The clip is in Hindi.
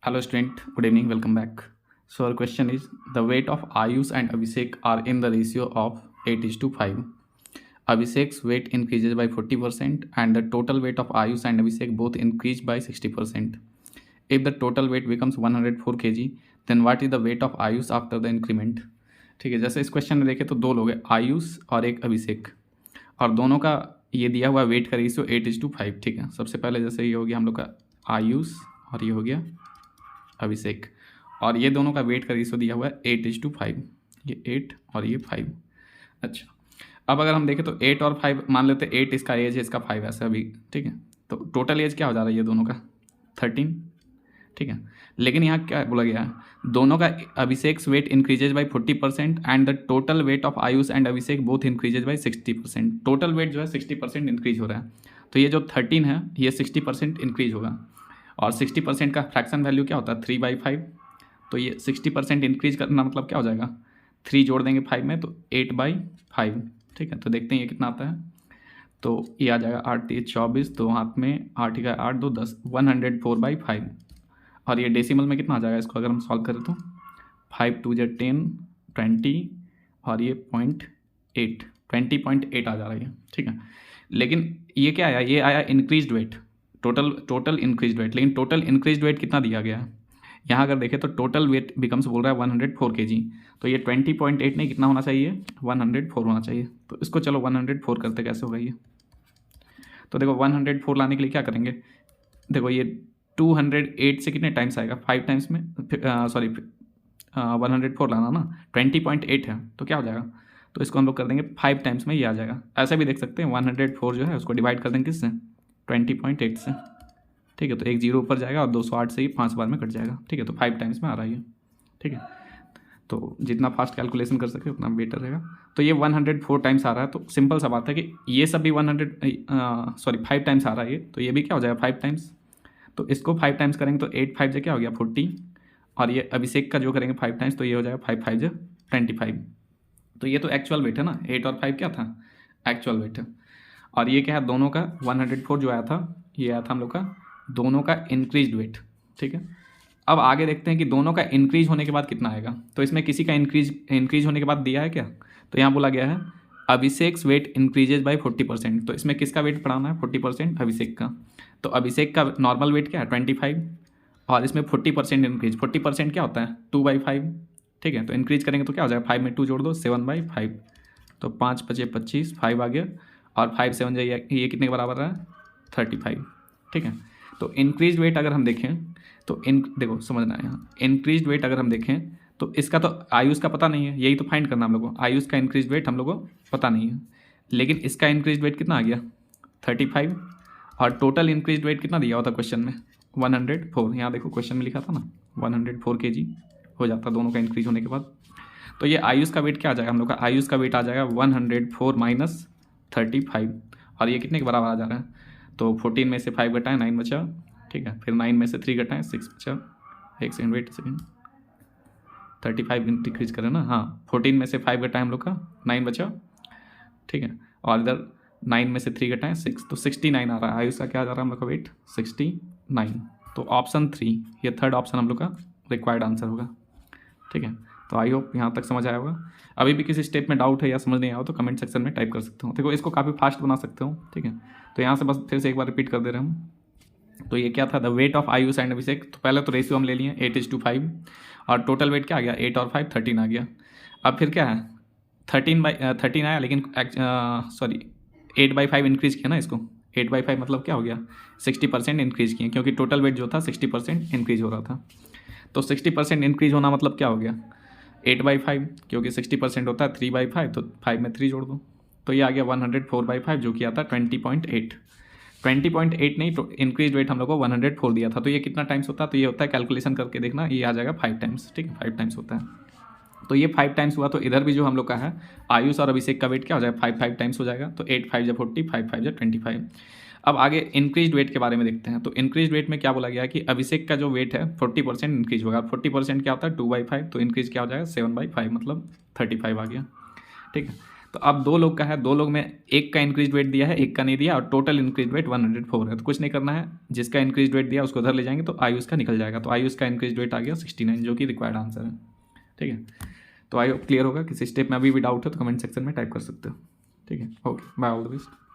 Hello student, good evening, welcome back. So our question is the weight of Ayush and Abhishek are in the ratio of 8:5. Abhishek's weight increases by 40% and the total weight of Ayush and Abhishek both increase by 60%. If the total weight becomes 104 kg, then what is the weight of Ayush after the increment? ठीक है, जैसे इस क्वेश्चन में देखें तो दो लोग हैं, आयुष और एक अभिषेक, और दोनों का ये दिया हुआ वेट का रेशियो 8:5. ठीक है, सबसे पहले जैसे ये हो गया हम लोग का आयुष और ये हो गया अभिषेक, और ये दोनों का वेट का रेशियो दिया हुआ है 8:5. ये 8 और ये 5. अच्छा, अब अगर हम देखें तो 8 और 5 मान लेते हैं, 8 इसका एज है, इसका 5 ऐसा अभी. ठीक है, तो टोटल एज क्या हो जा रहा है ये दोनों का 13. ठीक है, लेकिन यहाँ क्या बोला गया है, दोनों का Abhishek weight increases by 40% and the total weight of Ayush and Abhishek both increases by 60%. Total weight जो है 60% इंक्रीज हो रहा है, तो ये जो 13 है ये 60% इंक्रीज होगा, और 60% का फ्रैक्शन वैल्यू क्या होता है 3/5. तो ये 60% इंक्रीज करना मतलब क्या हो जाएगा, 3 जोड़ देंगे 5 में तो 8/5. ठीक है, तो देखते हैं ये कितना आता है. तो ये आ जाएगा 8×3 = 24, दो हाथ में 8 × 8 2 10, 104/5. और ये डेसिमल में कितना आ जाएगा, इसको अगर हम सॉल्व करें तो 5×2 = 10, 20 और ये 0.8, 20.8 आ जा रहा है. ठीक है, लेकिन ये क्या आया, ये आया increased weight, total increased weight. लेकिन टोटल इंक्रीज्ड वेट कितना दिया गया है, यहाँ अगर देखें तो टोटल वेट बिकम्स बोल रहा है 104 kg. तो ये 20.8 नहीं, कितना होना चाहिए 104 होना चाहिए. तो इसको चलो 104 करते कैसे होगा ये. तो देखो 104 लाने के लिए क्या करेंगे, देखो ये 208 से कितने टाइम्स आएगा, 5 टाइम्स में, सॉरी 104 लाना ना, 20.8 है तो क्या हो जाएगा, तो इसको हम लोग कर देंगे 5 टाइम्स में, ये आ जाएगा. ऐसा भी देख सकते हैं 104 जो है उसको डिवाइड कर देंगे किससे, 20.8 से. ठीक है, तो एक जीरो ऊपर जाएगा और 208 से ही 5 बार में कट जाएगा. ठीक है, तो 5 टाइम्स में आ रहा है ये. ठीक है, तो जितना फास्ट कैलकुलेशन कर सके उतना बेटर रहेगा. तो ये 104 टाइम्स आ रहा है, तो सिंपल सा बात है कि ये सब भी 5 टाइम्स आ रहा है ये, तो ये भी क्या हो जाएगा 5 टाइम्स. तो इसको 5 टाइम्स करेंगे तो 8 5 से क्या हो गया 40, और ये अभिषेक का जो करेंगे 5 टाइम्स तो ये हो जाएगा 5 5 = 25. तो ये तो एक्चुअल वेट है ना, 8 और 5 क्या था एक्चुअल वेट है. और ये क्या है, दोनों का 104 जो आया था, ये आया था हम लोग का दोनों का इंक्रीज्ड वेट. ठीक है, अब आगे देखते हैं कि दोनों का इंक्रीज होने के बाद कितना आएगा. तो इसमें किसी का इंक्रीज होने के बाद दिया है क्या, तो यहाँ बोला गया है अभिषेक वेट इंक्रीजेज बाई 40%. तो इसमें किसका वेट बढ़ाना है 40%, अभिषेक का. तो अभिषेक का नॉर्मल वेट क्या है 25, और इसमें 40% इंक्रीज, 40% क्या होता है 2/5. ठीक है, तो इंक्रीज करेंगे तो क्या हो जाएगा, 5 में 2 जोड़ दो 7/5, तो 5 × 5 = 25, 5 आ गया, और 5 7 = ये कितने के बराबर है 35. ठीक है, तो इंक्रीज वेट अगर हम देखें तो देखो समझना है, यहाँ इंक्रीज वेट अगर हम देखें तो इसका तो आयुष का पता नहीं है, यही तो फाइंड करना हम लोगों को. आयुष का इंक्रीज वेट हम लोगों को पता नहीं है, लेकिन इसका इंक्रीज वेट कितना आ गया 35, और टोटल इंक्रीज वेट कितना दिया होता क्वेश्चन में 104. यहाँ देखो क्वेश्चन में लिखा था ना 104 kg हो जाता दोनों का इंक्रीज होने के बाद. तो ये आयुष का वेट क्या आ जाएगा हम लोग का, आयुष का वेट आ जाएगा 104 - 35, और ये कितने के बराबर आ जा रहा है, तो 14 में से 5 घटाएं 9 बचा. ठीक है, फिर 9 में से 3 घटाएं 6 बचा. एक सेकेंड वेट सेकेंड, 35 इंक्रीज करें ना, हाँ 14 में से 5 घटाएं हम लोग का 9 बचा. ठीक है, और इधर 9 में से 3 घटाएं 6, तो 69 आ रहा है. आयुष का क्या आ जा रहा है हम लोग का वेट 69. तो ऑप्शन 3, ये थर्ड ऑप्शन हम लोग का रिक्वायर्ड आंसर होगा. ठीक है, तो आई होप यहाँ तक समझ आया होगा. अभी भी किसी स्टेप में डाउट है या समझ नहीं आया हो तो कमेंट सेक्शन में टाइप कर सकते हो. देखो इसको काफ़ी फास्ट बना सकते हो. ठीक है, तो यहाँ से बस फिर से एक बार रिपीट कर दे रहे हम. तो ये क्या था, the weight of Ayush and Abhishek. तो पहले तो रेशियो हम ले लिए 8:5, और टोटल वेट क्या आ गया 8 और 5 13 आ गया. अब फिर क्या है 13 आया, लेकिन सॉरी 8/5 इंक्रीज किया ना इसको, 8/5 मतलब क्या हो गया 60% इंक्रीज किए, क्योंकि टोटल वेट जो था 60% इंक्रीज हो रहा था. तो 60% इंक्रीज होना मतलब क्या हो गया 8/5, क्योंकि 60% होता है 3/5, तो 5 में 3 जोड़ दो, तो ये आ गया 104/5 जो कि आता है 20.8. 20.8 नहीं, तो इंक्रीज वेट हम लोग को 104 दिया था. तो ये कितना टाइम्स होता है, तो ये होता है कैलकुलेशन करके देखना, ये आ जाएगा 5 टाइम्स. ठीक है, 5 टाइम्स होता है. तो ये 5 टाइम्स हुआ, तो इधर भी जो हम लोग का है आयुष और अभिषेक का वेट क्या हो जाएगा 5 टाइम्स हो जाएगा. तो 8 5 = 40, 5 5 = 25. अब आगे इंक्रीज वेट के बारे में देखते हैं. तो इंक्रीज वेट में क्या बोला गया है कि अभिषेक का जो वेट है 40% इंक्रीज होगा. 40% क्या होता है 2/5, तो इंक्रीज क्या हो जाएगा 7/5, मतलब 35 आ गया. ठीक है, तो अब 2 लोग का है, 2 लोग में एक का इंक्रीज वेट दिया है, एक का नहीं दिया, और टोटल इंक्रीज वेट 104 है। तो कुछ नहीं करना है, जिसका इंक्रीज वेट दिया उसको उधर ले जाएंगे तो आयुष का निकल जाएगा। तो आयुष का इंक्रीज वेट आ गया 69, जो कि रिक्वायर्ड आंसर है। ठीक है, तो आई होप क्लियर होगा। किसी स्टेप में अभी भी डाउट है तो कमेंट सेक्शन में टाइप कर सकते हो। ठीक है, okay, bye, all the best.